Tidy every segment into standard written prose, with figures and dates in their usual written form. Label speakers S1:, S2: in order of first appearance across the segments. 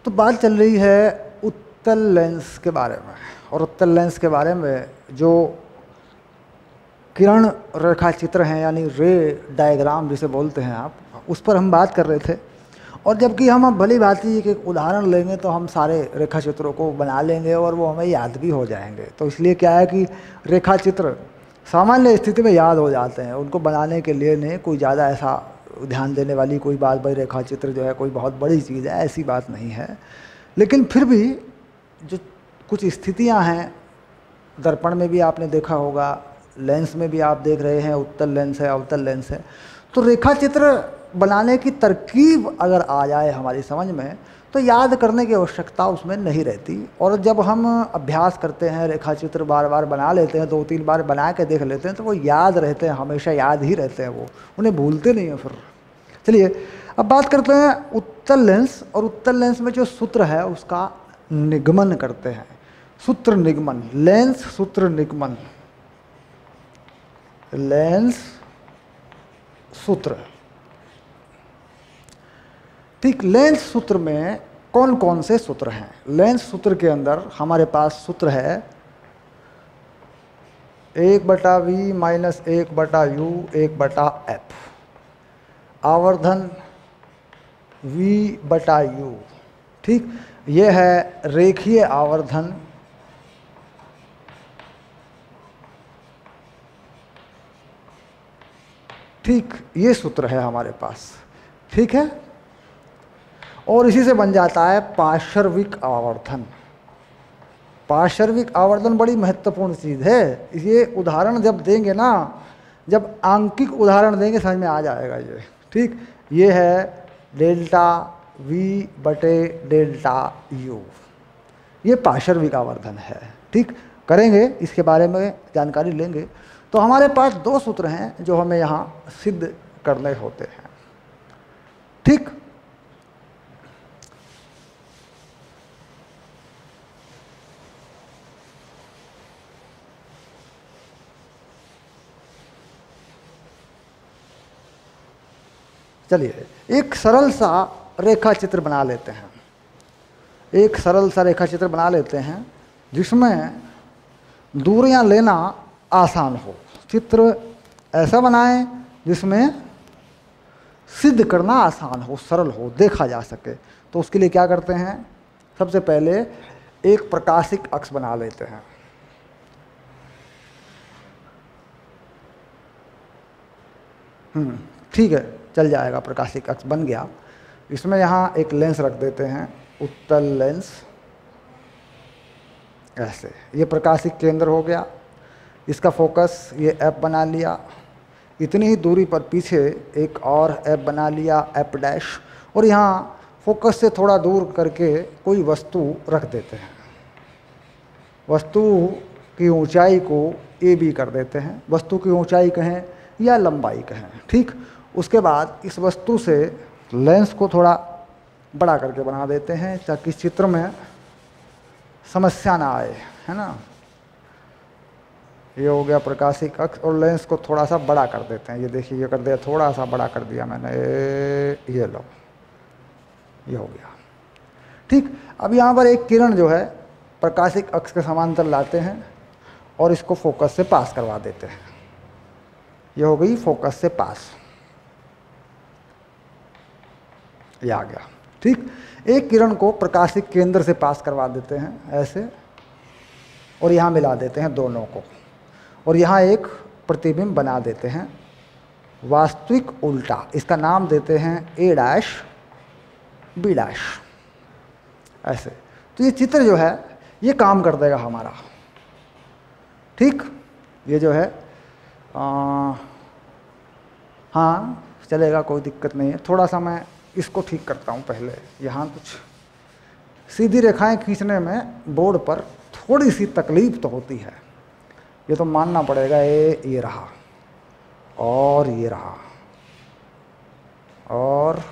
S1: तो बात चल रही है उत्तल लेंस के बारे में, और उत्तल लेंस के बारे में जो किरण रेखा चित्र हैं यानी रे डायग्राम जिसे बोलते हैं आप, उस पर हम बात कर रहे थे। और जबकि हम अब भली भांति एक उदाहरण लेंगे तो हम सारे रेखा चित्रों को बना लेंगे और वो हमें याद भी हो जाएंगे। तो इसलिए क्या है कि रेखा चित्र सामान्य स्थिति में याद हो जाते हैं, उनको बनाने के लिए नहीं कोई ज़्यादा ऐसा ध्यान देने वाली कोई बात, भाई रेखा चित्र जो है कोई बहुत बड़ी चीज़ है, ऐसी बात नहीं है। लेकिन फिर भी जो कुछ स्थितियां हैं, दर्पण में भी आपने देखा होगा, लेंस में भी आप देख रहे हैं, उत्तल लेंस है अवतल लेंस है, तो रेखा चित्र बनाने की तरकीब अगर आ जाए हमारी समझ में तो याद करने की आवश्यकता उसमें नहीं रहती। और जब हम अभ्यास करते हैं, रेखा चित्र बार बार बना लेते हैं, 2-3 बार बना के देख लेते हैं, तो वो याद रहते हैं, हमेशा याद ही रहते हैं, वो उन्हें भूलते नहीं हैं फिर। चलिए अब बात करते हैं उत्तल लेंस, और उत्तल लेंस में जो सूत्र है उसका निगमन करते हैं। सूत्र निगमन, लेंस सूत्र निगमन, लेंस सूत्र। ठीक, लेंस सूत्र में कौन कौन से सूत्र हैं? लेंस सूत्र के अंदर हमारे पास सूत्र है 1/v - 1/u 1/f, आवर्धन v/u। ठीक, ये है रेखीय आवर्धन ठीक, ये सूत्र है हमारे पास। ठीक है, और इसी से बन जाता है पार्श्विक आवर्धन। पार्श्विक आवर्धन बड़ी महत्वपूर्ण चीज़ है। ये उदाहरण जब देंगे ना, जब आंकिक उदाहरण देंगे समझ में आ जाएगा ये। ठीक, ये है डेल्टा v/डेल्टा u, ये पार्श्विक आवर्धन है। ठीक, करेंगे इसके बारे में जानकारी लेंगे। तो हमारे पास 2 सूत्र हैं जो हमें यहाँ सिद्ध करने होते हैं। ठीक, चलिए एक सरल सा रेखा चित्र बना लेते हैं। एक सरल सा रेखा चित्र बना लेते हैं जिसमें दूरियां लेना आसान हो। चित्र ऐसा बनाएं जिसमें सिद्ध करना आसान हो, सरल हो, देखा जा सके। तो उसके लिए क्या करते हैं, सबसे पहले एक प्रकाशिक अक्ष बना लेते हैं। ठीक है, चल जाएगा, प्रकाशिक अक्ष बन गया। इसमें यहाँ एक लेंस रख देते हैं, उत्तल लेंस, ऐसे। ये प्रकाशिक केंद्र हो गया, इसका फोकस ये एफ बना लिया। इतनी ही दूरी पर पीछे एक और एफ बना लिया, एफ डैश, और यहाँ फोकस से थोड़ा दूर करके कोई वस्तु रख देते हैं। वस्तु की ऊंचाई को ए बी कर देते हैं, वस्तु की ऊंचाई कहें या लंबाई कहें। ठीक, उसके बाद इस वस्तु से लेंस को थोड़ा बड़ा करके बना देते हैं ताकि चित्र में समस्या ना आए, है ना। ये हो गया प्रकाशिक अक्ष, और लेंस को थोड़ा सा बड़ा कर देते हैं। ये देखिए, ये कर दिया, थोड़ा सा बड़ा कर दिया मैंने, ये लो, ये हो गया। ठीक, अब यहाँ पर एक किरण जो है प्रकाशिक अक्ष के समांतर लाते हैं और इसको फोकस से पास करवा देते हैं। ये हो गई फोकस से पास, ये आ गया। ठीक, एक किरण को प्रकाशिक केंद्र से पास करवा देते हैं ऐसे, और यहाँ मिला देते हैं दोनों को, और यहाँ एक प्रतिबिंब बना देते हैं वास्तविक उल्टा। इसका नाम देते हैं ए डैश बी डैश, ऐसे। तो ये चित्र जो है ये काम कर देगा हमारा। ठीक, ये जो है हाँ चलेगा, कोई दिक्कत नहीं है। थोड़ा सा मैं इसको ठीक करता हूँ पहले। यहाँ कुछ सीधी रेखाएं खींचने में बोर्ड पर थोड़ी सी तकलीफ तो होती है, ये तो मानना पड़ेगा। ये रहा, और ये रहा, और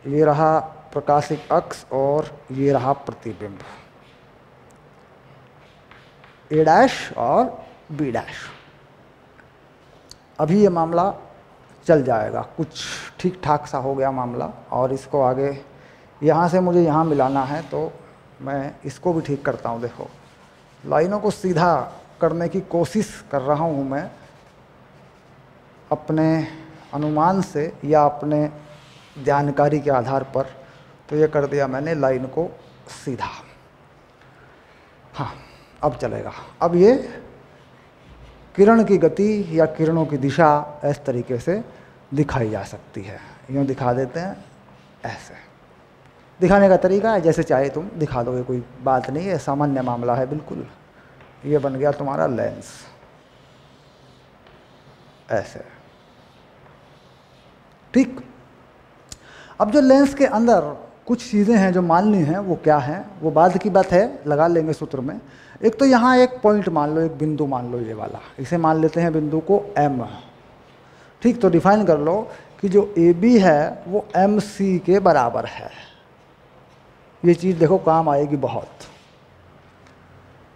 S1: ये रहा प्रकाशिक अक्ष, और ये रहा प्रतिबिंब, ए डैश और बी डैश। अभी ये मामला चल जाएगा, कुछ ठीक ठाक सा हो गया मामला, और इसको आगे यहाँ से मुझे यहाँ मिलाना है, तो मैं इसको भी ठीक करता हूँ। देखो, लाइनों को सीधा करने की कोशिश कर रहा हूँ मैं अपने अनुमान से या अपने जानकारी के आधार पर। तो ये कर दिया मैंने लाइन को सीधा। हाँ, अब चलेगा। अब ये किरण की गति या किरणों की दिशा इस तरीके से दिखाई जा सकती है। यूँ दिखा देते हैं, ऐसे दिखाने का तरीका है, जैसे चाहे तुम दिखा दो, ये कोई बात नहीं है, सामान्य मामला है बिल्कुल। ये बन गया तुम्हारा लेंस, ऐसे, ठीक। अब जो लेंस के अंदर कुछ चीज़ें हैं जो माननी हैं, वो क्या हैं, वो बाद की बात है, लगा लेंगे सूत्र में। एक तो यहाँ एक पॉइंट मान लो, एक बिंदु मान लो, ये वाला, इसे मान लेते हैं बिंदु को M, ठीक। तो डिफाइन कर लो कि जो AB है वो MC के बराबर है। ये चीज़ देखो काम आएगी बहुत।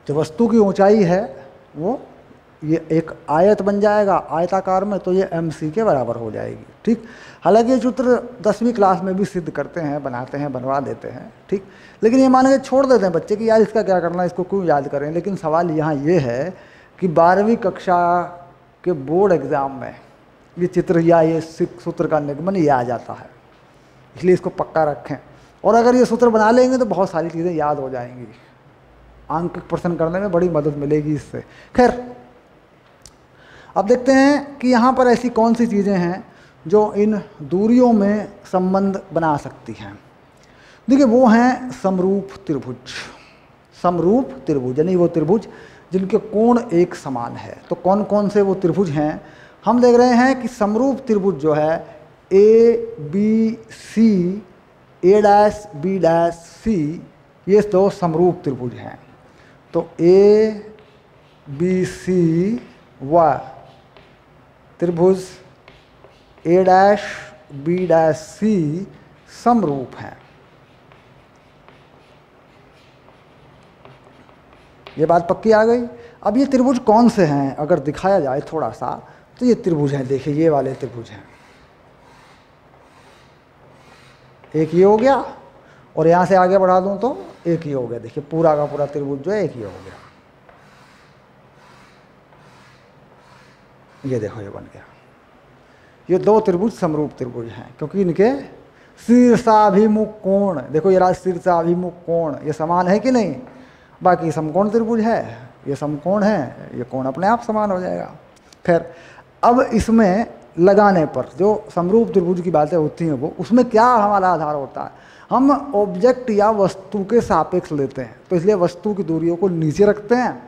S1: जो वस्तु की ऊंचाई है वो ये एक आयत बन जाएगा आयताकार में, तो ये MC के बराबर हो जाएगी, ठीक। हालांकि ये सूत्र 10वीं क्लास में भी सिद्ध करते हैं, बनाते हैं, बनवा देते हैं, ठीक। लेकिन ये मान के छोड़ देते हैं बच्चे कि यार इसका क्या करना, इसको क्यों याद करें। लेकिन सवाल यहाँ ये है कि 12वीं कक्षा के बोर्ड एग्ज़ाम में ये चित्र या ये सूत्र का निगमन ये आ जाता है, इसलिए इसको पक्का रखें। और अगर ये सूत्र बना लेंगे तो बहुत सारी चीज़ें याद हो जाएंगी, अंक प्रश्न करने में बड़ी मदद मिलेगी इससे। खैर, अब देखते हैं कि यहाँ पर ऐसी कौन सी चीज़ें हैं जो इन दूरियों में संबंध बना सकती हैं। देखिए, वो हैं समरूप त्रिभुज। समरूप त्रिभुज यानी वो त्रिभुज जिनके कोण एक समान है। तो कौन कौन से वो त्रिभुज हैं, हम देख रहे हैं कि समरूप त्रिभुज जो है ABC, A', B', C, ये दो समरूप त्रिभुज हैं। तो ABC व त्रिभुज A', B', C समरूप हैं। ये बात पक्की आ गई। अब ये त्रिभुज कौन से हैं अगर दिखाया जाए थोड़ा सा, तो ये त्रिभुज हैं, देखिए ये वाले त्रिभुज हैं। एक ये हो गया, और यहाँ से आगे बढ़ा दूँ तो एक ही हो गया। देखिए पूरा का पूरा त्रिभुज जो है एक ही हो गया। ये देखो ये बन गया। ये दो त्रिभुज समरूप त्रिभुज हैं क्योंकि इनके शीर्षाभिमुख कोण, देखो ये शीर्षाभिमुख कोण ये समान है कि नहीं। बाकी समकोण त्रिभुज है, ये समकोण है, ये कोण अपने आप समान हो जाएगा। खैर, अब इसमें लगाने पर जो समरूप त्रिभुज की बातें होती हैं वो उसमें क्या हमारा आधार होता है, हम ऑब्जेक्ट या वस्तु के सापेक्ष लेते हैं। तो इसलिए वस्तु की दूरियों को नीचे रखते हैं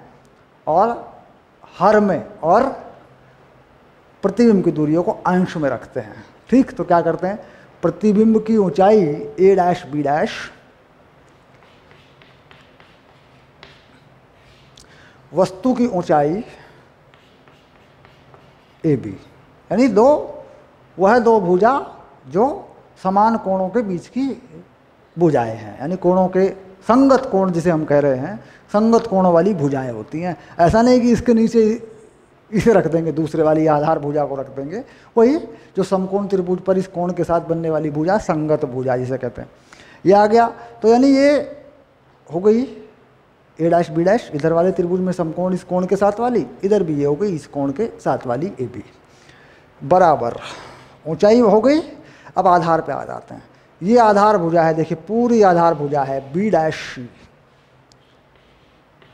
S1: और हर में, और प्रतिबिंब की दूरियों को अंश में रखते हैं, ठीक। तो क्या करते हैं, प्रतिबिंब की ऊंचाई A', B', वस्तु की ऊंचाई AB, यानी दो भुजा जो समान कोणों के बीच की भुजाएं हैं, यानी कोणों के संगत कोण जिसे हम कह रहे हैं, संगत कोणों वाली भुजाएं होती हैं। ऐसा नहीं कि इसके नीचे इसे रख देंगे, दूसरे वाली आधार भुजा को रख देंगे, वही जो समकोण त्रिभुज पर इस कोण के साथ बनने वाली भुजा संगत भुजा जिसे कहते हैं, ये आ गया। तो यानी ये हो गई A', B', इधर वाले त्रिभुज में समकोण इस कोण के साथ वाली, इधर भी ये हो गई इस कोण के साथ वाली AB बराबर। ऊंचाई हो गई। अब आधार पे आ जाते हैं। ये आधार भुजा है, देखिए पूरी आधार भुजा है B',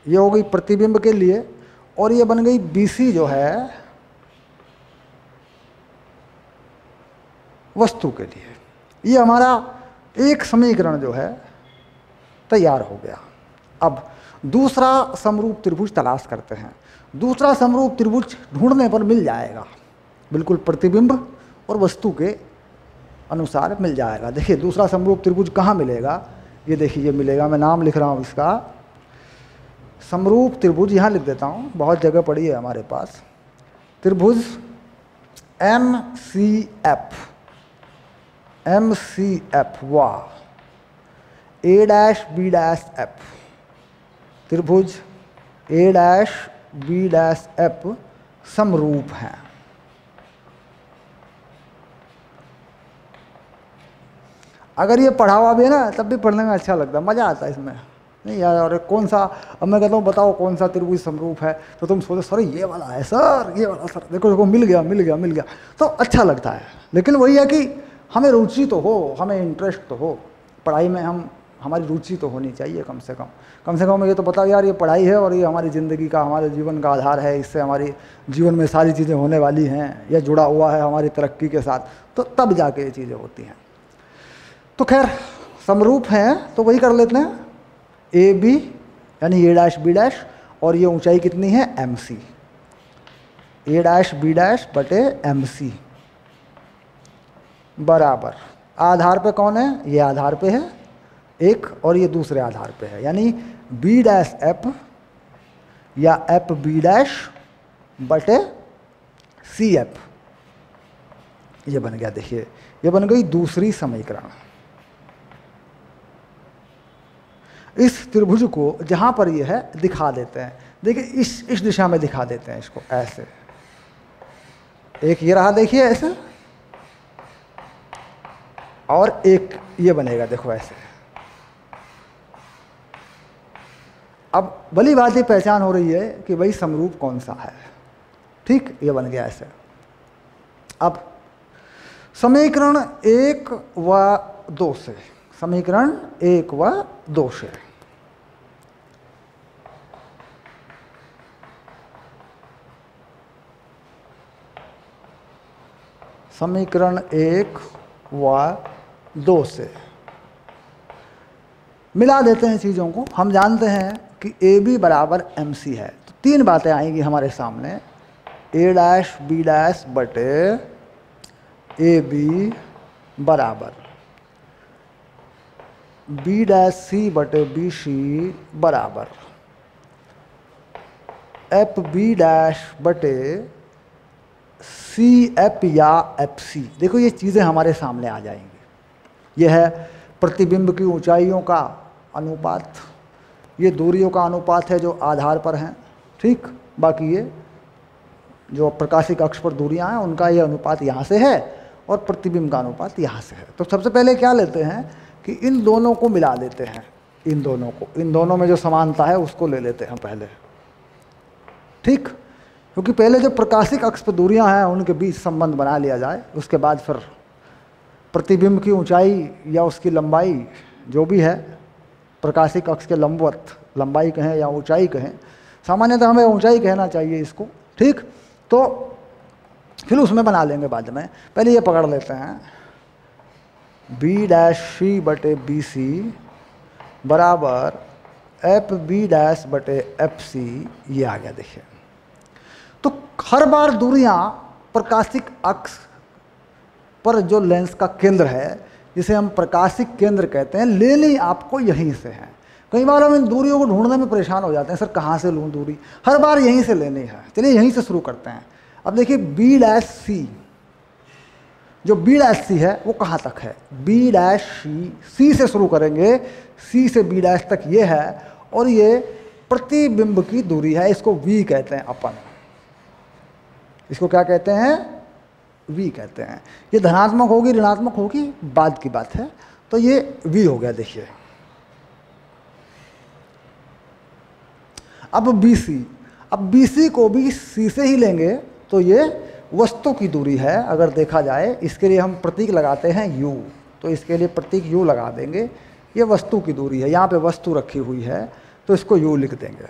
S1: ये हो गई प्रतिबिंब के लिए, और ये बन गई BC जो है वस्तु के लिए। ये हमारा एक समीकरण जो है तैयार हो गया। अब दूसरा समरूप त्रिभुज तलाश करते हैं। दूसरा समरूप त्रिभुज ढूंढने पर मिल जाएगा, बिल्कुल प्रतिबिंब और वस्तु के अनुसार मिल जाएगा। देखिए दूसरा समरूप त्रिभुज कहाँ मिलेगा, ये देखिए ये मिलेगा, मैं नाम लिख रहा हूँ इसका, समरूप त्रिभुज यहाँ लिख देता हूँ, बहुत जगह पड़ी है हमारे पास। त्रिभुज MCF व A', B', त्रिभुज A', B', समरूप हैं। अगर ये पढ़ा हुआ भी है ना तब भी पढ़ने में अच्छा लगता है, मज़ा आता है इसमें। नहीं यार, और कौन सा, अब मैं कहता हूँ बताओ कौन सा त्रिभुज समरूप है, तो तुम सोचो सर ये वाला है, सर ये वाला, सर देखो देखो मिल गया मिल गया मिल गया, तो अच्छा लगता है। लेकिन वही है कि हमें रुचि तो हो, हमें इंटरेस्ट तो हो पढ़ाई में, हमारी रुचि तो होनी चाहिए कम से कम। कम से कम ये तो बताओ यार ये पढ़ाई है और ये हमारी ज़िंदगी का, हमारे जीवन का आधार है, इससे हमारी जीवन में सारी चीज़ें होने वाली हैं, या जुड़ा हुआ है हमारी तरक्की के साथ, तो तब जाके ये चीज़ें होती हैं। तो खैर समरूप हैं तो वही कर लेते हैं, ए बी यानी ए डैश बी डैश, और ये ऊंचाई कितनी है एम सी, ए डैश बी डैश बटे एम सी बराबर, आधार पे कौन है, ये आधार पे है एक, और ये दूसरे आधार पे है, यानी बी डैश एफ या एफ बी डैश बटे सी एफ। ये बन गया, देखिए ये बन गई दूसरी समीकरण। इस त्रिभुज को जहां पर ये है दिखा देते हैं, देखिए इस दिशा में दिखा देते हैं इसको ऐसे, एक ये रहा देखिए ऐसे, और एक ये बनेगा देखो ऐसे। अब भली बात ही पहचान हो रही है कि भाई समरूप कौन सा है, ठीक, ये बन गया ऐसे। अब समीकरण 1 व 2 से, समीकरण 1 व 2 से समीकरण 1 व 2 से मिला देते हैं चीज़ों को। हम जानते हैं कि ए बी बराबर एम सी है, तो तीन बातें आएंगी हमारे सामने, ए डैश बी डैश बटे ए बी बराबर बी डैश सी बटे बी सी बराबर एफ बी डैश बटे सी एफ या एफ सी। देखो ये चीज़ें हमारे सामने आ जाएंगी। यह है प्रतिबिंब की ऊंचाइयों का अनुपात, ये दूरियों का अनुपात है जो आधार पर हैं, ठीक। बाकी ये जो प्रकाशिक अक्ष पर दूरियां हैं उनका ये अनुपात यहाँ से है, और प्रतिबिंब का अनुपात यहाँ से है। तो सबसे पहले क्या लेते हैं कि इन दोनों को मिला देते हैं, इन दोनों को, इन दोनों में जो समानता है उसको ले लेते हैं पहले, ठीक। क्योंकि पहले जो प्रकाशिक अक्ष पर दूरियां हैं उनके बीच संबंध बना लिया जाए, उसके बाद फिर प्रतिबिंब की ऊंचाई या उसकी लंबाई जो भी है, प्रकाशिक अक्ष के लंबवत लंबाई कहें या ऊंचाई कहें, सामान्यतः हमें ऊंचाई कहना चाहिए इसको, ठीक। तो फिर उसमें बना लेंगे बाद में, पहले ये पकड़ लेते हैं, बी डैश सी बटे बी सी बराबर एफ बी डैश बटे एफ सी, ये आ गया देखिए। तो हर बार दूरियां प्रकाशिक अक्ष पर जो लेंस का केंद्र है, जिसे हम प्रकाशिक केंद्र कहते हैं, लेनी आपको यहीं से है। कई बार हम इन दूरियों को ढूंढने में परेशान हो जाते हैं, सर कहाँ से लूँ दूरी, हर बार यहीं से लेनी है। चलिए यहीं से शुरू करते हैं। अब देखिए बी डैश सी, जो बी डैश सी है वो कहाँ तक है, बी डैश सी से शुरू करेंगे, सी से बी डैश तक ये है, और ये प्रतिबिंब की दूरी है, इसको वी कहते हैं अपन, इसको क्या कहते हैं, वी कहते हैं। ये धनात्मक होगी ऋणात्मक होगी बाद की बात है, तो ये वी हो गया देखिए। अब बी सी, अब बी सी को भी सी से ही लेंगे, तो ये वस्तु की दूरी है। अगर देखा जाए इसके लिए हम प्रतीक लगाते हैं u, तो इसके लिए प्रतीक u लगा देंगे, ये वस्तु की दूरी है, यहाँ पे वस्तु रखी हुई है तो इसको u लिख देंगे।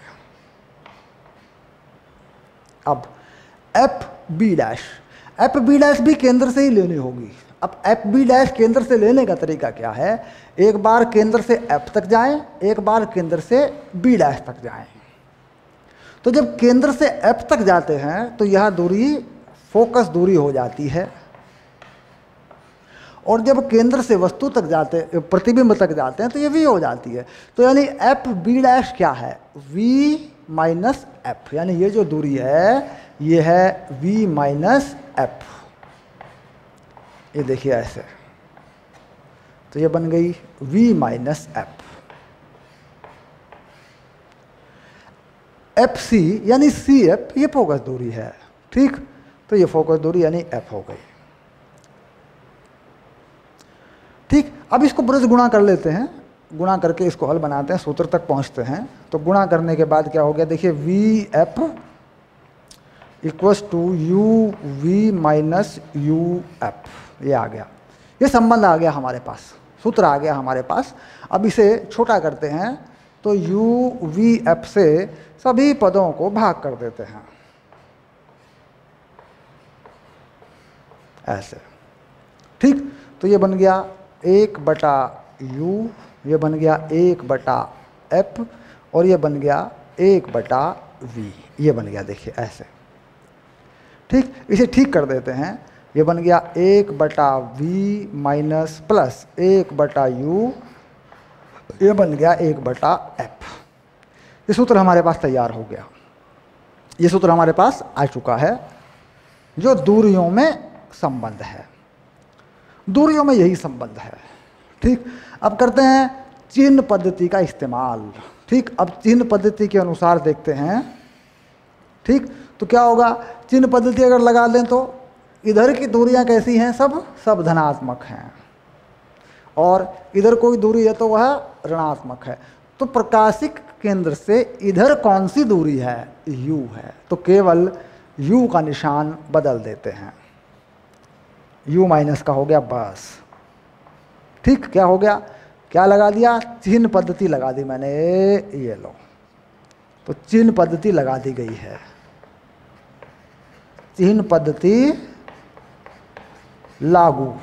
S1: अब F B dash, F B dash भी केंद्र से ही लेनी होगी। अब एफ बी डैश केंद्र से लेने का तरीका क्या है, एक बार केंद्र से एफ तक जाएं, एक बार केंद्र से बी डैश तक जाएं। तो जब केंद्र से एफ तक जाते हैं तो यह दूरी फोकस दूरी हो जाती है, और जब केंद्र से वस्तु तक जाते, प्रतिबिंब तक जाते हैं तो ये वी हो जाती है। तो यानी एफ बी डैश क्या है, वी माइनस एफ, यानी ये जो दूरी है ये है v माइनस एफ, ये देखिए ऐसे, तो ये बन गई v minus F. F C यानी सी एफ, ये फोकस दूरी है, ठीक। तो ये फोकस दूरी यानी एफ हो गई, ठीक। अब इसको ब्रज गुणा कर लेते हैं, गुणा करके इसको हल बनाते हैं, सूत्र तक पहुंचते हैं। तो गुणा करने के बाद क्या हो गया, देखिए V F equals to U V minus U F, ये आ गया, ये संबंध आ गया हमारे पास, सूत्र आ गया हमारे पास। अब इसे छोटा करते हैं तो यू वी एफ से सभी पदों को भाग कर देते हैं, ऐसे, ठीक। तो ये बन गया 1/u, ये बन गया 1/f और ये बन गया 1/v, ये बन गया, देखिए ऐसे, ठीक। इसे ठीक कर देते हैं, ये बन गया 1/v माइनस प्लस 1/u, ये बन गया 1/f। ये सूत्र हमारे पास तैयार हो गया, ये सूत्र हमारे पास आ चुका है, जो दूरियों में संबंध है, दूरियों में यही संबंध है, ठीक। अब करते हैं चिन्ह पद्धति का इस्तेमाल, ठीक। अब चिन्ह पद्धति के अनुसार देखते हैं, ठीक। तो क्या होगा, चिन्ह पद्धति अगर लगा लें तो इधर की दूरियां कैसी हैं, सब धनात्मक हैं, और इधर कोई दूरी है तो वह ऋणात्मक है। तो प्रकाशिक केंद्र से इधर कौन सी दूरी है, u है, तो केवल u का निशान बदल देते हैं, u माइनस का हो गया बस, ठीक। क्या हो गया, क्या लगा दिया, चिन्ह पद्धति लगा दी मैंने, ये लो, तो चिन्ह पद्धति लगा दी गई है, चिन्ह पद्धति लागू।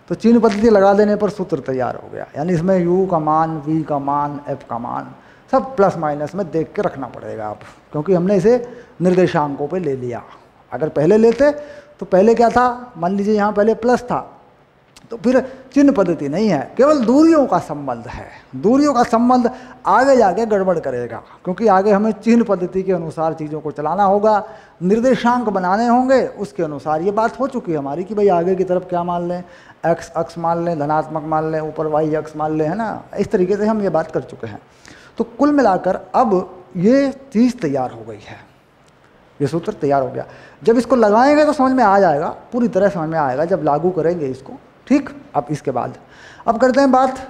S1: तो चिन्ह पद्धति लगा देने पर सूत्र तैयार हो गया, यानी इसमें u का मान, v का मान, f का मान सब प्लस माइनस में देख के रखना पड़ेगा आप, क्योंकि हमने इसे निर्देशांकों पे ले लिया। अगर पहले लेते तो पहले क्या था, मान लीजिए यहाँ पहले प्लस था, तो फिर चिन्ह पद्धति नहीं है, केवल दूरियों का संबंध है। दूरियों का संबंध आगे जाके गड़बड़ करेगा, क्योंकि आगे हमें चिन्ह पद्धति के अनुसार चीज़ों को चलाना होगा, निर्देशांक बनाने होंगे, उसके अनुसार। ये बात हो चुकी है हमारी कि भाई आगे की तरफ क्या मान लें, एक्स अक्ष मान लें, धनात्मक मान लें, ऊपर वाई अक्ष मान लें, है ना, इस तरीके से हम ये बात कर चुके हैं। तो कुल मिलाकर अब ये चीज़ तैयार हो गई है, ये सूत्र तैयार हो गया। जब इसको लगाएंगे तो समझ में आ जाएगा, पूरी तरह समझ में आएगा जब लागू करेंगे इसको, ठीक। अब इसके बाद अब करते हैं बात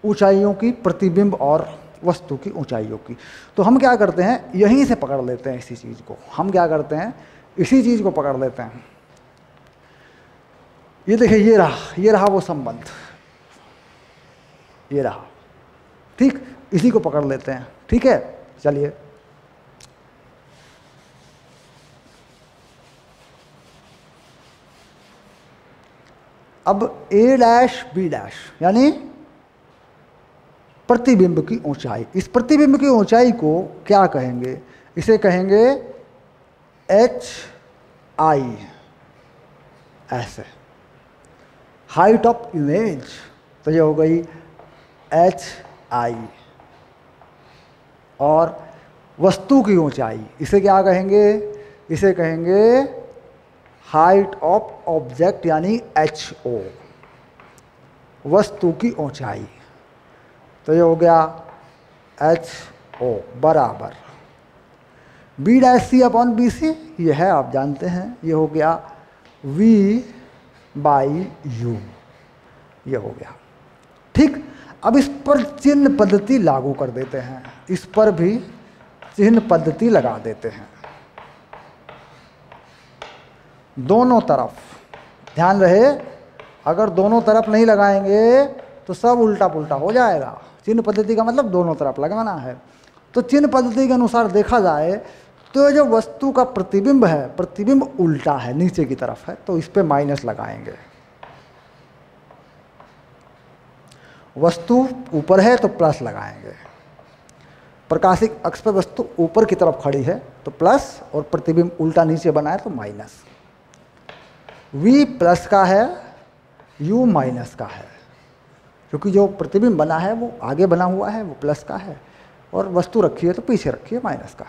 S1: ऊंचाइयों की, प्रतिबिंब और वस्तु की ऊंचाइयों की। तो हम क्या करते हैं, यहीं से पकड़ लेते हैं इसी चीज़ को, हम क्या करते हैं, इसी चीज़ को पकड़ लेते हैं। ये देखिए, ये रहा वो संबंध, ये रहा, ठीक। इसी को पकड़ लेते हैं, ठीक है। चलिए, अब a डैश b डैश यानी प्रतिबिंब की ऊंचाई, इस प्रतिबिंब की ऊंचाई को क्या कहेंगे, इसे कहेंगे hi, ऐसे, हाइट ऑफ इमेज। तो ये हो गई hi, और वस्तु की ऊंचाई इसे क्या कहेंगे, इसे कहेंगे हाइट ऑफ ऑब्जेक्ट यानी ho, वस्तु की ऊंचाई। तो ये हो गया ho बराबर b dash C upon B C, ये है आप जानते हैं, ये हो गया v बाई u, ये हो गया, ठीक। अब इस पर चिन्ह पद्धति लागू कर देते हैं, इस पर भी चिन्ह पद्धति लगा देते हैं, दोनों तरफ। ध्यान रहे, अगर दोनों तरफ नहीं लगाएंगे तो सब उल्टा पुल्टा हो जाएगा। चिन्ह पद्धति का मतलब दोनों तरफ लगाना है। तो चिन्ह पद्धति के अनुसार देखा जाए तो जो वस्तु का प्रतिबिंब है, प्रतिबिंब उल्टा है, नीचे की तरफ है, तो इस पे माइनस लगाएंगे। वस्तु ऊपर है तो प्लस लगाएंगे। प्रकाशिक अक्ष पर वस्तु ऊपर की तरफ खड़ी है तो प्लस, और प्रतिबिंब उल्टा नीचे बना है तो माइनस। v प्लस का है, u माइनस का है, क्योंकि जो प्रतिबिंब बना है वो आगे बना हुआ है, वो प्लस का है, और वस्तु रखी है तो पीछे रखी है माइनस का।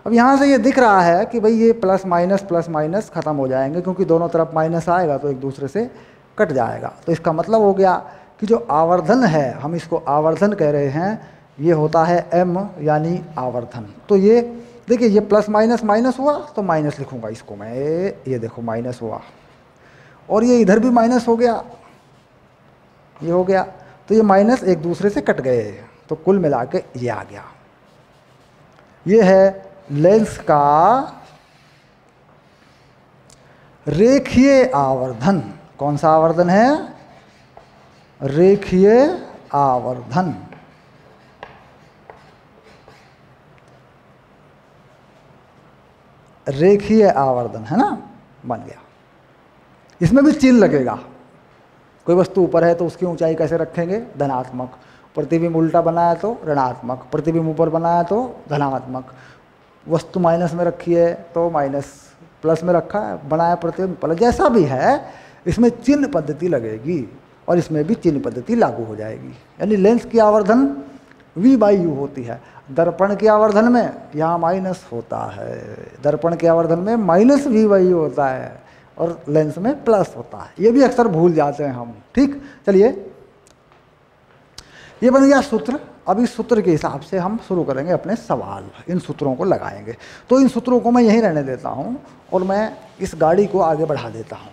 S1: अब यहाँ से ये दिख रहा है कि भाई ये प्लस माइनस ख़त्म हो जाएंगे, क्योंकि दोनों तरफ माइनस आएगा तो एक दूसरे से कट जाएगा। तो इसका मतलब हो गया कि जो आवर्धन है, हम इसको आवर्धन कह रहे हैं, ये होता है m यानी आवर्धन। तो ये देखिए, ये प्लस माइनस माइनस हुआ तो माइनस लिखूंगा इसको मैं, ये देखो माइनस हुआ, और ये इधर भी माइनस हो गया, ये हो गया, तो ये माइनस एक दूसरे से कट गए, तो कुल मिला के ये आ गया। ये है लेंस का रेखीय आवर्धन। कौन सा आवर्धन है? रेखीय आवर्धन। रेखीय आवर्धन है ना, बन गया। इसमें भी चिन्ह लगेगा। कोई वस्तु ऊपर है तो उसकी ऊंचाई कैसे रखेंगे? धनात्मक। प्रतिबिंब उल्टा बनाया तो ऋणात्मक। प्रतिबिंब ऊपर बनाया तो धनात्मक। वस्तु माइनस में रखी है तो माइनस, प्लस में रखा है बनाया प्रतिबिंब प्लस। जैसा भी है इसमें चिन्ह पद्धति लगेगी और इसमें भी चिन्ह पद्धति लागू हो जाएगी। यानी लेंस की आवर्धन V/U होती है। दर्पण के आवर्धन में यहाँ माइनस होता है, दर्पण के आवर्धन में माइनस V/U होता है और लेंस में प्लस होता है। ये भी अक्सर भूल जाते हैं हम। ठीक, चलिए ये बन गया सूत्र। अब इस सूत्र के हिसाब से हम शुरू करेंगे अपने सवाल, इन सूत्रों को लगाएंगे। तो इन सूत्रों को मैं यहीं रहने देता हूँ और मैं इस गाड़ी को आगे बढ़ा देता हूँ।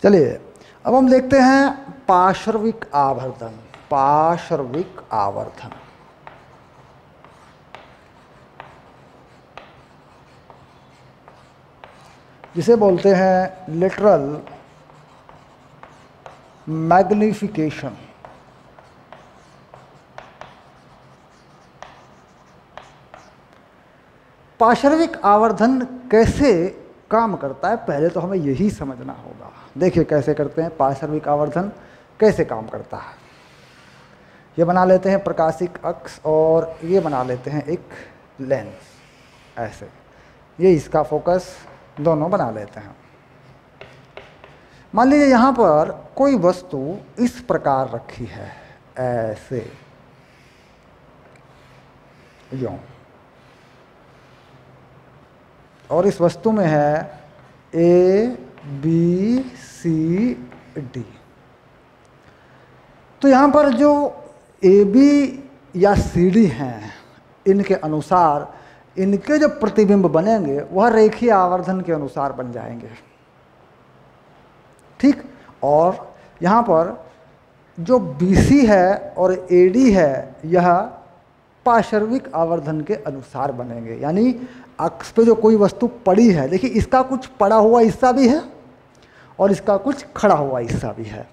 S1: चलिए अब हम देखते हैं पार्श्विक आवर्धन। पार्श्विक आवर्धन जिसे बोलते हैं लेटरल मैग्निफिकेशन। पार्श्विक आवर्धन कैसे काम करता है, पहले तो हमें यही समझना होगा। देखिए कैसे करते हैं, पार्श्विक आवर्धन कैसे काम करता है। ये बना लेते हैं प्रकाशिक अक्ष और ये बना लेते हैं एक लेंस, ऐसे ये इसका फोकस दोनों बना लेते हैं। मान लीजिए यहाँ पर कोई वस्तु इस प्रकार रखी है, ऐसे यूं, और इस वस्तु में है ABCD। तो यहाँ पर जो AB या CD हैं, इनके अनुसार इनके जो प्रतिबिंब बनेंगे वह रेखीय आवर्धन के अनुसार बन जाएंगे। ठीक, और यहाँ पर जो BC है और AD है यह पार्श्विक आवर्धन के अनुसार बनेंगे। यानी अक्ष पे जो कोई वस्तु पड़ी है, देखिए इसका कुछ पड़ा हुआ हिस्सा भी है और इसका कुछ खड़ा हुआ हिस्सा भी है।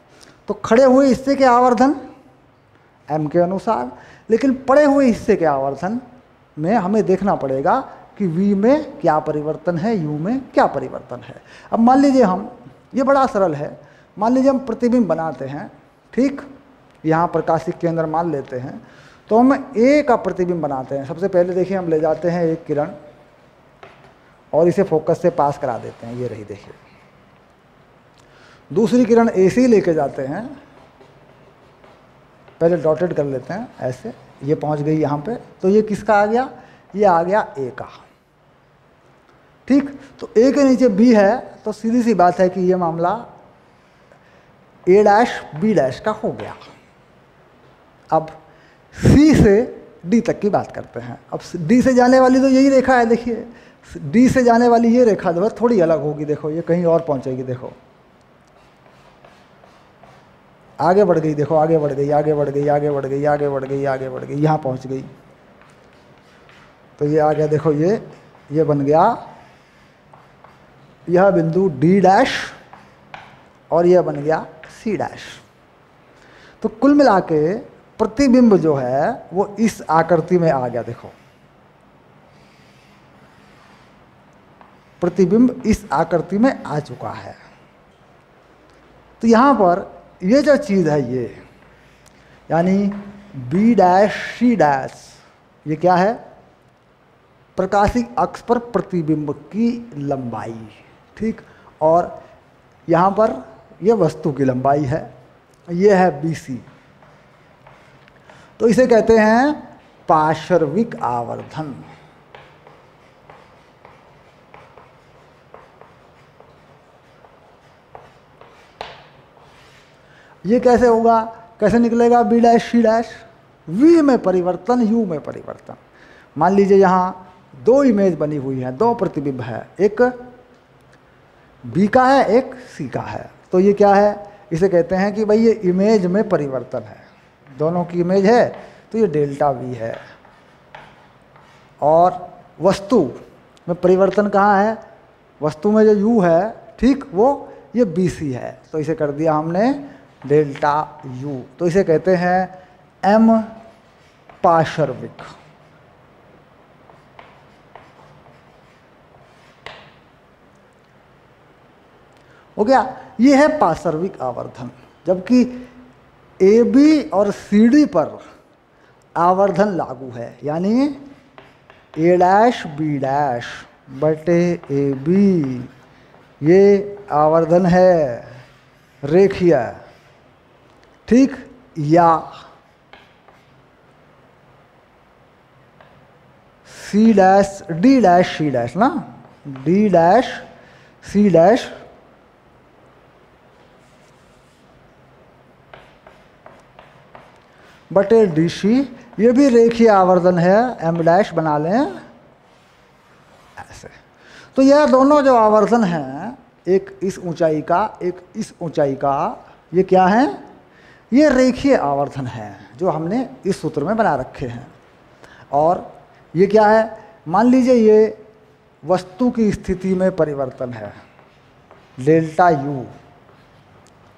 S1: तो खड़े हुए हिस्से के आवर्धन M के अनुसार, लेकिन पड़े हुए हिस्से के आवर्धन में हमें देखना पड़ेगा कि V में क्या परिवर्तन है, U में क्या परिवर्तन है। अब मान लीजिए हम, ये बड़ा सरल है, मान लीजिए हम प्रतिबिंब बनाते हैं। ठीक, यहाँ प्रकाशिक केंद्र मान लेते हैं, तो हम A का प्रतिबिंब बनाते हैं। सबसे पहले देखिए हम ले जाते हैं एक किरण और इसे फोकस से पास करा देते हैं, ये रही देखिए। दूसरी किरण AC लेके जाते हैं, पहले डॉटेड कर लेते हैं ऐसे, ये पहुंच गई यहाँ पे, तो ये किसका आ गया, ये आ गया A का। ठीक, तो A के नीचे B है, तो सीधी सी बात है कि ये मामला A', B' का हो गया। अब C से D तक की बात करते हैं। अब D से जाने वाली तो यही रेखा है, देखिए D से जाने वाली ये रेखा जो है थोड़ी अलग होगी, देखो ये कहीं और पहुंचेगी, देखो आगे बढ़ गई, देखो आगे बढ़ गई, आगे बढ़ गई, आगे बढ़ गई, आगे बढ़ गई, आगे बढ़ गई, यहाँ पहुंच गई। तो ये आ गया, देखो ये बन गया यह बिंदु D' और यह बन गया C'। तो कुल मिला के प्रतिबिंब जो है वो इस आकृति में आ गया। देखो प्रतिबिंब इस आकृति में आ चुका है। तो यहां पर ये जो चीज है ये यानी बी डैश सी डैश, ये क्या है? प्रकाशिक अक्ष पर प्रतिबिंब की लंबाई, ठीक। और यहाँ पर यह वस्तु की लंबाई है, यह है BC। तो इसे कहते हैं पार्श्विक आवर्धन। ये कैसे होगा, कैसे निकलेगा? B dash C dash, V में परिवर्तन, U में परिवर्तन। मान लीजिए यहाँ दो इमेज बनी हुई है, दो प्रतिबिंब है, एक B का है एक C का है। तो ये क्या है? इसे कहते हैं कि भाई ये इमेज में परिवर्तन है, दोनों की इमेज है तो ये डेल्टा V है। और वस्तु में परिवर्तन कहाँ है? वस्तु में जो U है, ठीक, वो ये BC है, तो इसे कर दिया हमने डेल्टा U। तो इसे कहते हैं M पार्श्विक। हो गया, ये है पार्श्विक आवर्धन। जबकि AB और CD पर आवर्धन लागू है, यानी A डैश B डैश बटे AB, ये आवर्धन है रेखीय, ठीक। या C dash D dash C dash ना, D डैश C डैश बटे DC, ये भी रेखीय आवर्धन है, M डैश बना लें ऐसे। तो यह दोनों जो आवर्धन हैं, एक इस ऊंचाई का एक इस ऊंचाई का, ये क्या है? ये रेखीय आवर्धन है जो हमने इस सूत्र में बना रखे हैं। और ये क्या है? मान लीजिए ये वस्तु की स्थिति में परिवर्तन है, डेल्टा U।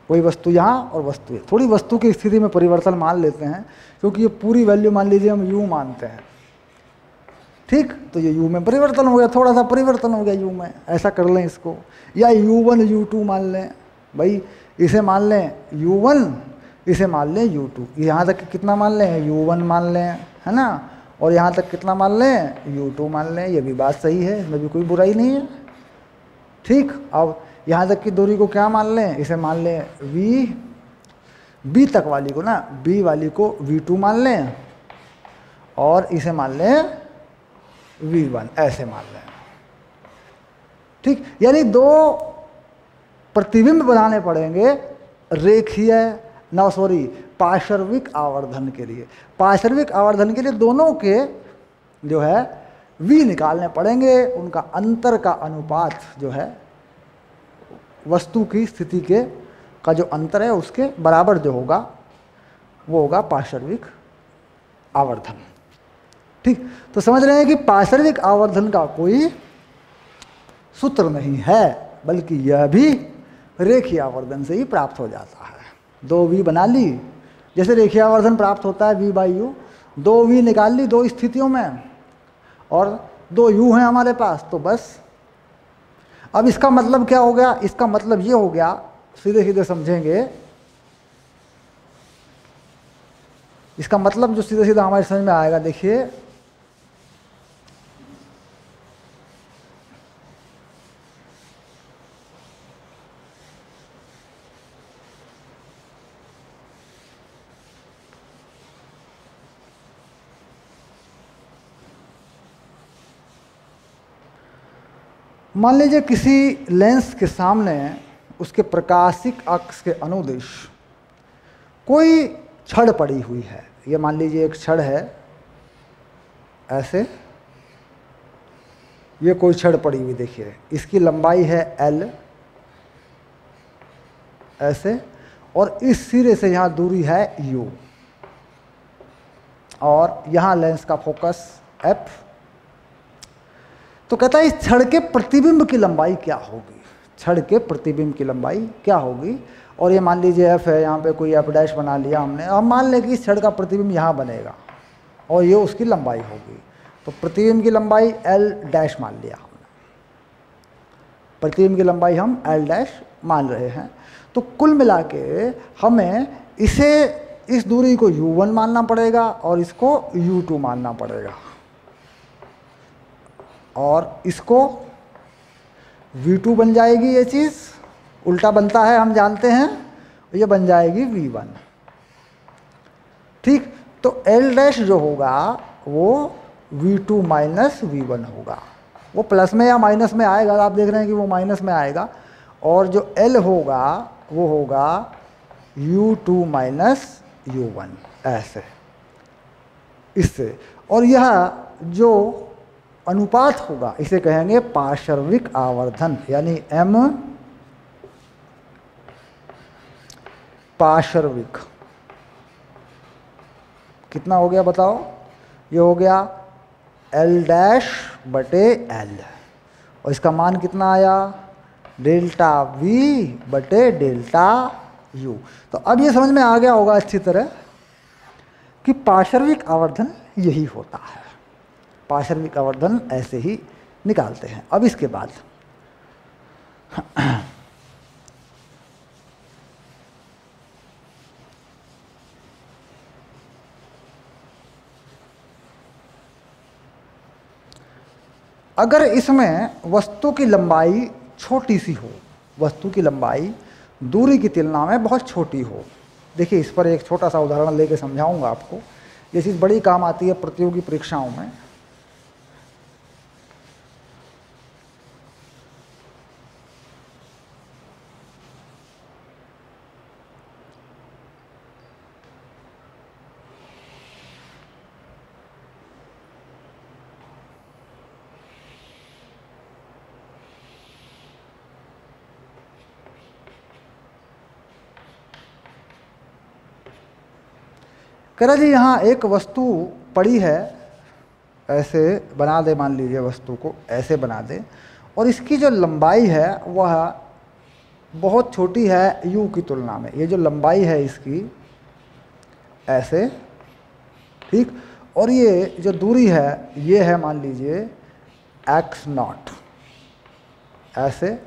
S1: कोई वस्तु यहाँ और वस्तु है, थोड़ी वस्तु की स्थिति में परिवर्तन मान लेते हैं क्योंकि ये पूरी वैल्यू मान लीजिए हम U मानते हैं, ठीक। तो ये U में परिवर्तन हो गया, थोड़ा सा परिवर्तन हो गया U में, ऐसा कर लें इसको। या U1 U2 मान लें, भाई इसे मान लें U1, इसे मान लें U2। यहाँ तक कितना मान लें? U1 मान लें, है ना। और यहाँ तक कितना मान लें? U2 मान लें। ये भी बात सही है, इसमें भी कोई बुराई नहीं है, ठीक। अब यहाँ तक की दूरी को क्या मान लें? इसे मान लें B तक वाली को ना, B वाली को V2 मान लें और इसे मान लें V1, ऐसे मान लें, ठीक। यानी दो प्रतिबिंब बनाने पड़ेंगे रेखीय पार्श्विक आवर्धन के लिए। पार्श्विक आवर्धन के लिए दोनों के जो है V निकालने पड़ेंगे, उनका अंतर का अनुपात जो है वस्तु की स्थिति के का जो अंतर है उसके बराबर जो होगा वो होगा पार्श्विक आवर्धन, ठीक। तो समझ रहे हैं कि पार्श्विक आवर्धन का कोई सूत्र नहीं है, बल्कि यह भी रेखीय आवर्धन से ही प्राप्त हो जाता है। दो V बना ली, जैसे रेखीय आवर्धन प्राप्त होता है V/U, दो V निकाल ली दो स्थितियों में और दो U हैं हमारे पास, तो बस। अब इसका मतलब क्या हो गया? इसका मतलब ये हो गया, सीधे सीधे समझेंगे, इसका मतलब जो सीधे सीधा हमारे समझ में आएगा, देखिए मान लीजिए किसी लेंस के सामने उसके प्रकाशिक अक्ष के अनुदिश कोई छड़ पड़ी हुई है। ये मान लीजिए एक छड़ है ऐसे, ये कोई छड़ पड़ी हुई, देखिए इसकी लंबाई है L ऐसे, और इस सिरे से यहाँ दूरी है U, और यहाँ लेंस का फोकस F। तो कहता है इस छड़ के प्रतिबिंब की लंबाई क्या होगी? छड़ के प्रतिबिंब की लंबाई क्या होगी? और ये मान लीजिए एफ है, यहाँ पे कोई एफ डैश बना लिया हमने। अब मान लें कि इस छड़ का प्रतिबिंब यहाँ बनेगा और ये उसकी लंबाई होगी, तो प्रतिबिंब की लंबाई एल डैश मान लिया हमने, प्रतिबिंब की लंबाई हम एल डैश मान रहे हैं। तो कुल मिला के हमें इसे, इस दूरी को u1 मानना पड़ेगा और इसको u2 मानना पड़ेगा, और इसको v2 बन जाएगी, ये चीज़ उल्टा बनता है हम जानते हैं, ये बन जाएगी v1। ठीक, तो l डैश जो होगा वो v2 माइनस v1 होगा। वो प्लस में या माइनस में आएगा, आप देख रहे हैं कि वो माइनस में आएगा, और जो l होगा वो होगा u2 माइनस u1, ऐसे इससे। और यह जो अनुपात होगा इसे कहेंगे पार्श्विक आवर्धन, यानी m पार्श्विक। कितना हो गया बताओ? ये हो गया l डैश बटे l, और इसका मान कितना आया? डेल्टा v बटे डेल्टा u। तो अब ये समझ में आ गया होगा अच्छी तरह कि पार्श्विक आवर्धन यही होता है, पार्श्विक आवर्धन ऐसे ही निकालते हैं। अब इसके बाद अगर इसमें वस्तु की लंबाई छोटी सी हो, वस्तु की लंबाई दूरी की तुलना में बहुत छोटी हो। देखिए इस पर एक छोटा सा उदाहरण लेके समझाऊंगा आपको, ये चीज़ बड़ी काम आती है प्रतियोगी परीक्षाओं में। कह जी यहाँ एक वस्तु पड़ी है, ऐसे बना दे, मान लीजिए वस्तु को ऐसे बना दे, और इसकी जो लंबाई है वह बहुत छोटी है u की तुलना में। ये जो लंबाई है इसकी ऐसे, ठीक, और ये जो दूरी है ये है मान लीजिए x0 ऐसे,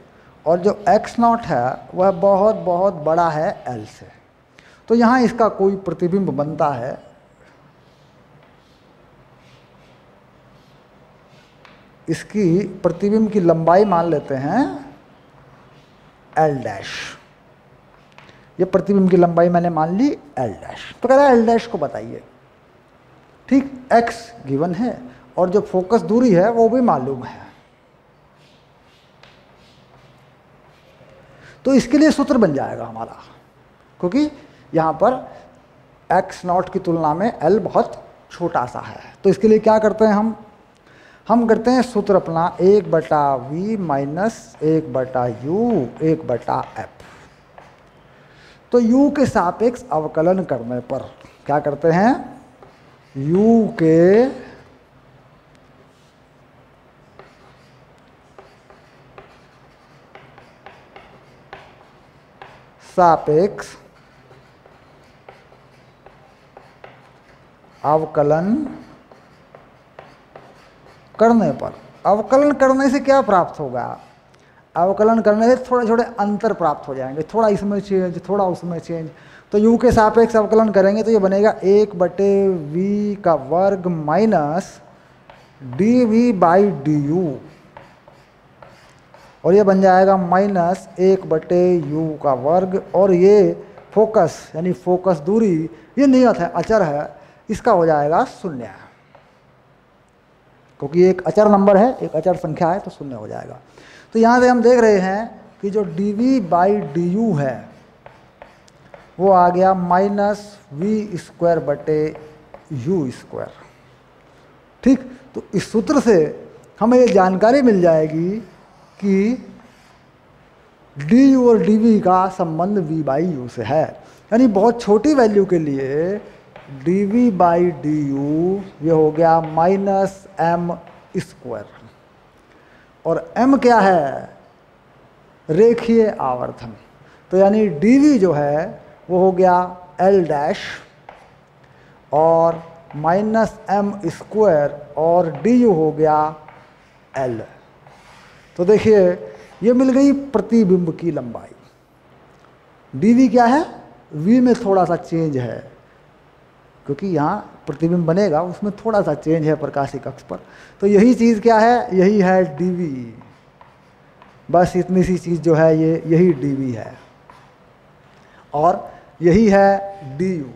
S1: और जो x0 है वह बहुत बहुत बड़ा है l से। तो यहाँ इसका कोई प्रतिबिंब बनता है, इसकी प्रतिबिंब की लंबाई मान लेते हैं l डैश। ये प्रतिबिंब की लंबाई मैंने मान ली l डैश। तो कह रहा है l डैश को बताइए, ठीक, x गिवन है और जो फोकस दूरी है वो भी मालूम है। तो इसके लिए सूत्र बन जाएगा हमारा, क्योंकि यहाँ पर x0 की तुलना में l बहुत छोटा सा है। तो इसके लिए क्या करते हैं हम करते हैं सूत्र अपना 1/v माइनस 1/u 1/f। तो u के सापेक्ष अवकलन करने पर क्या करते हैं, u के सापेक्ष अवकलन करने पर, अवकलन करने से क्या प्राप्त होगा? अवकलन करने से थोड़े थोड़े अंतर प्राप्त हो जाएंगे, थोड़ा इसमें चेंज थोड़ा उसमें चेंज। तो u के सापेक्ष अवकलन करेंगे तो ये बनेगा 1/v का वर्ग माइनस dv/du, और ये बन जाएगा माइनस 1/u का वर्ग। और ये फोकस यानी फोकस दूरी ये नियत है, अचर है, इसका हो जाएगा 0, क्योंकि एक अचर नंबर है, एक अचर संख्या है, तो 0 हो जाएगा। तो यहाँ से हम देख रहे हैं कि जो dv/du है वो आ गया -v²/u²। ठीक, तो इस सूत्र से हमें ये जानकारी मिल जाएगी कि du और dv का संबंध v/u से है, यानी बहुत छोटी वैल्यू के लिए dv/du ये हो गया -m²। और m क्या है? रेखीय आवर्धन। तो यानी डी जो है वो हो गया एल डैश और माइनस एम स्क्वायर और डी यू हो गया एल। तो देखिए ये मिल गई प्रतिबिंब की लंबाई। डी क्या है, वी में थोड़ा सा चेंज है, क्योंकि यहाँ प्रतिबिंब बनेगा उसमें थोड़ा सा चेंज है प्रकाशिक अक्ष पर। तो यही चीज़ क्या है, यही है डी। बस इतनी सी चीज़ जो है ये यही डी है और यही है डी यू,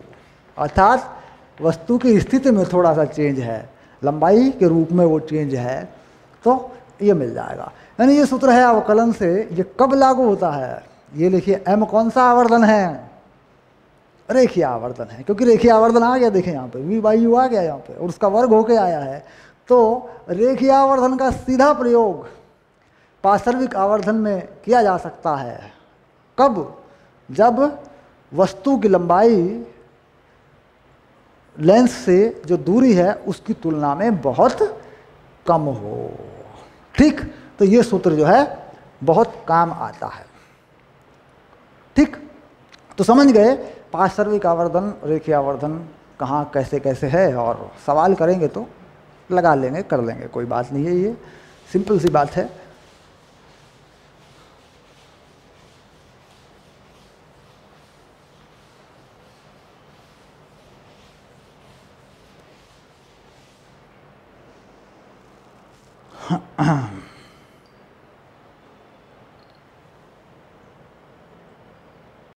S1: अर्थात वस्तु की स्थिति में थोड़ा सा चेंज है, लंबाई के रूप में वो चेंज है, तो ये मिल जाएगा। यानी ये सूत्र है अवकलन से, ये कब लागू होता है, ये लिखिए एम कौन सा आवर्धन है, रेखीय आवर्धन है, क्योंकि रेखीय आवर्धन आ गया, देखें यहाँ पे वी बाई यू आ गया यहाँ पे और उसका वर्ग होके आया है। तो रेखीय आवर्धन का सीधा प्रयोग पार्श्विक आवर्धन में किया जा सकता है। कब, जब वस्तु की लंबाई लेंस से जो दूरी है उसकी तुलना में बहुत कम हो। ठीक, तो ये सूत्र जो है बहुत काम आता है। ठीक, तो समझ गए पार्श्विक आवर्धन रेखीय आवर्धन कहाँ कैसे कैसे है, और सवाल करेंगे तो लगा लेंगे, कर लेंगे, कोई बात नहीं है, ये सिंपल सी बात है। हाँ